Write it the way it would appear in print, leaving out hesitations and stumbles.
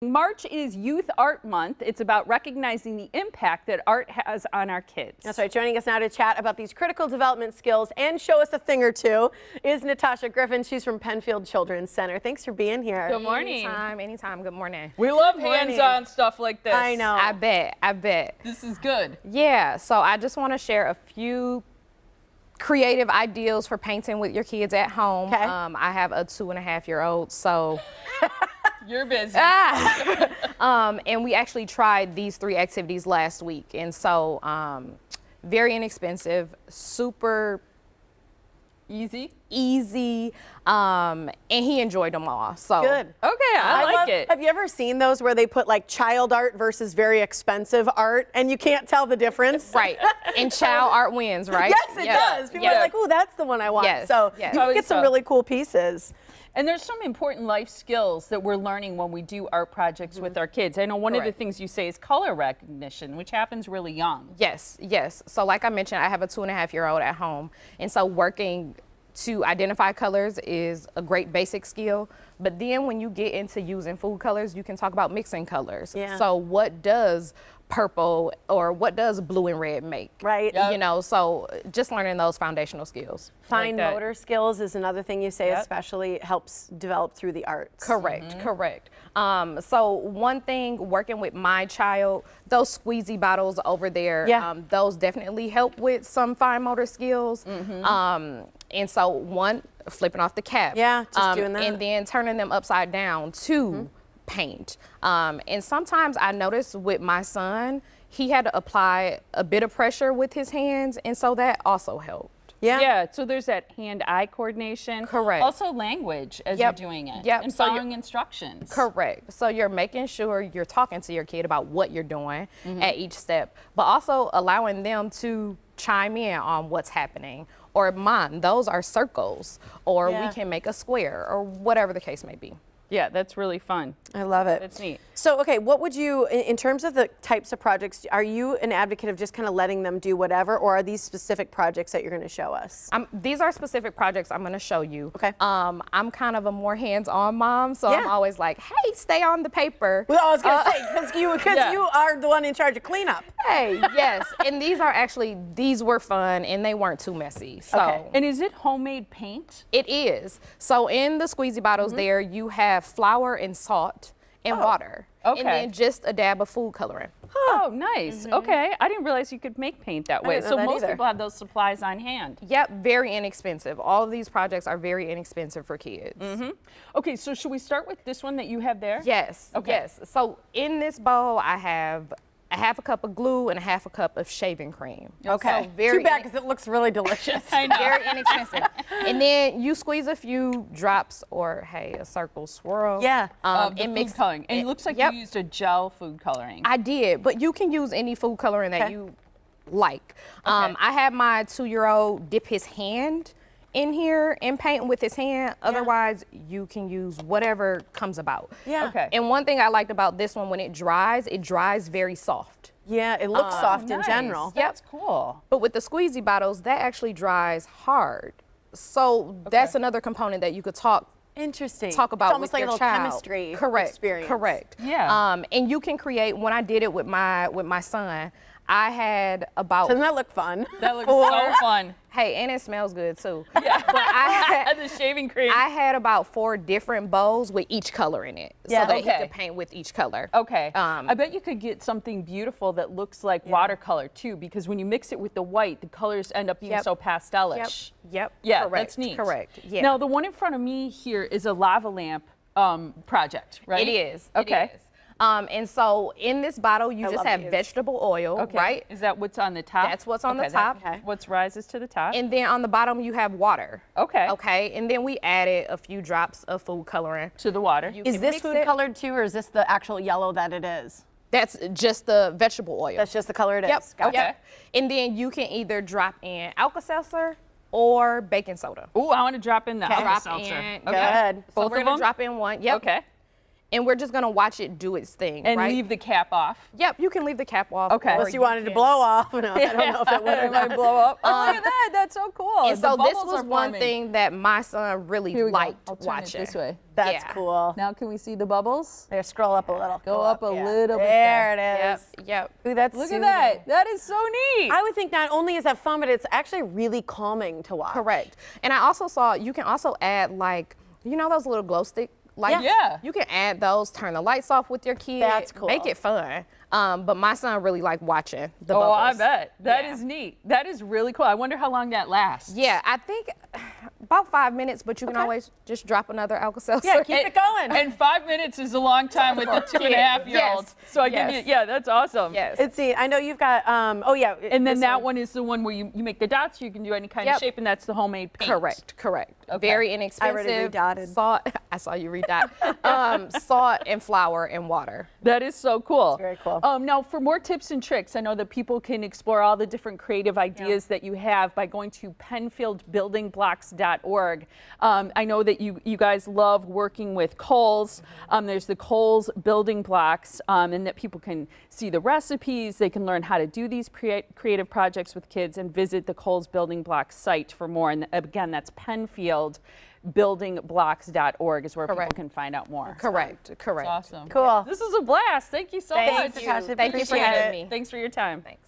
March is Youth Art Month. It's about recognizing the impact that art has on our kids. That's right. Joining us now to chat about these critical development skills and show us a thing or two is Natasha Griffin. She's from Penfield Children's Center. Thanks for being here. Good morning. Anytime. Good morning. We love hands-on stuff like this. I know. I bet. This is good. Yeah, so I just want to share a few creative ideas for painting with your kids at home. Okay. I have a 2.5-year-old, so You're busy. and we actually tried these 3 activities last week, and so very inexpensive, super Easy. and he enjoyed them all. So Good. Okay, I like it. Have you ever seen those where they put like child art versus very expensive art and you can't tell the difference? Right, and child art wins, right? Yes, it does. People are like, "Ooh, that's the one I want." Yes, So yes. you can get some really cool pieces. And there's some important life skills that we're learning when we do art projects with our kids. I know one of the Correct. things you say is color recognition, which happens really young. Yes. So like I mentioned, I have a 2.5-year-old at home. And so working to identify colors is a great basic skill. But then when you get into using food colors, you can talk about mixing colors. Yeah. So what does purple or what does blue and red make? Right. Yep. You know, so just learning those foundational skills. Fine that. motor skills is another thing you say, Yep. especially helps develop through the arts. Correct. So one thing, working with my child, those squeezy bottles over there, Yeah. those definitely help with some fine motor skills. And so one, flipping off the cap. Yeah, just doing that. And then turning them upside down to paint. And sometimes I noticed with my son, he had to apply a bit of pressure with his hands, and so that also helped. Yeah, so there's that hand-eye coordination. Correct. Also language as Yep. you're doing it. Yep. And So you're- following instructions. Correct. So you're making sure you're talking to your kid about what you're doing at each step, but also allowing them to chime in on what's happening. Or mine, those are circles, or Yeah. we can make a square, or whatever the case may be. Yeah, that's really fun. I love it. That's neat. So, okay, what would you, in terms of the types of projects, are you an advocate of just kind of letting them do whatever, or are these specific projects that you're going to show us? These are specific projects I'm going to show you. Okay. I'm kind of a more hands-on mom, so Yeah. I'm always like, hey, stay on the paper. Well, I was going to say, because Yeah. you are the one in charge of cleanup. Hey, yes. And these were fun, and they weren't too messy. So. Okay. And is it homemade paint? It is. So in the squeezy bottles there, you have flour and salt and water. Okay. And then just a dab of food coloring. Oh, nice. Okay. I didn't realize you could make paint that way. didn't know So that most either. people have those supplies on hand. Yep, very inexpensive. All of these projects are very inexpensive for kids. Okay, so should we start with this one that you have there? Yes, Okay. yes. So in this bowl, I have a half a cup of glue and a half a cup of shaving cream. Okay. So very Too bad, because it looks really delicious. I know. very inexpensive. And then you squeeze a few drops or, hey, a circle swirl. Yeah. Of the and food mix coloring. And it looks like Yep. you used a gel food coloring. I did, but you can use any food coloring that Okay. you like. I had my 2-year-old dip his hand in here and paint with his hand. Otherwise, you can use whatever comes about. Yeah. Okay. And one thing I liked about this one, when it dries very soft. Yeah, it looks soft in Nice. general. That's cool. But with the squeezy bottles, that actually dries hard. So that's another component that you could talk Interesting. about it's almost with like your a little child. chemistry Correct. experience. Correct. Yeah. And you can create. When I did it with my son, I had about. Doesn't that look fun? That looks so fun. Hey, and it smells good too. Yeah. But I And the shaving cream. had about 4 different bowls with each color in it, Yeah. so that he Okay. could paint with each color. Okay. I bet you could get something beautiful that looks like watercolor too, because when you mix it with the white, the colors end up being Yep. so pastelish. Yep. Yeah, Correct. that's neat. Correct. Yeah. Now the one in front of me here is a lava lamp project, right? It is. Okay. It is. And so in this bottle, you I just love have these. vegetable oil, Okay. right? Is that what's on the top? That's what's on the Okay, top. that- What rises to the top? And then on the bottom, you have water. Okay. Okay. And then we added a few drops of food coloring. To the water. You Is can this mix food it. colored too, or is this the actual yellow that it is? That's just the vegetable oil. That's just the color it is. Yep. Gotcha. Okay. Yep. And then you can either drop in Alka-Seltzer or baking soda. Ooh, I want to drop in the Drop Alka-Seltzer. in. Good. So Both we're of gonna them? drop in one. Yep. Okay. and we're just gonna watch it do its thing, And right? leave the cap off. Yep, you can leave the cap off. Okay. or Unless you wanted to blow off. No, I don't know if it would or It might not. blow up. Oh, look at that. That's so cool. And The so this bubbles was are one forming. thing that my son really Here we go. liked I'll turn watching. it this way. That's Yeah. cool. Now can we see the bubbles? There, scroll up a little. Go up a little bit There it Yep, is. yep. Ooh, that's Look soothing. at that. That is so neat. I would think not only is that fun, but it's actually really calming to watch. Correct. And I also saw you can also add like, you know those little glow stick lights? Yeah. You can add those, turn the lights off with your kid. That's cool. Make it fun. But my son really liked watching the Oh, bubbles. I bet. That Yeah. is neat. That is really cool. I wonder how long that lasts. Yeah, I think about 5 minutes, but you can always just drop another Alka-Seltzer. Yeah, keep it going. And 5 minutes is a long time with the 2.5-year-old. Yes. So I Yes. give you, yeah, that's awesome. Yes. It's neat. I know you've got, oh yeah. And then this that one is the one where you make the dots, you can do any kind of Yep. shape, and that's the homemade paint. Correct. Okay. Very inexpensive. redotted. Salt. I saw you redot. Salt and flour and water. That is so cool. very cool. Now, for more tips and tricks, I know that people can explore all the different creative ideas that you have by going to penfieldbuildingblocks.org. I know that you guys love working with Kohl's. There's the Kohl's building blocks, and that people can see the recipes. They can learn how to do these creative projects with kids and visit the Kohl's building blocks site for more. And again, that's penfieldbuildingblocks.org is where people Correct. can find out more. Correct. Awesome. Cool. This is a blast. Thank you so Thanks, much. Natasha. Thank you for Appreciate having it. me. Thanks for your time. Thanks.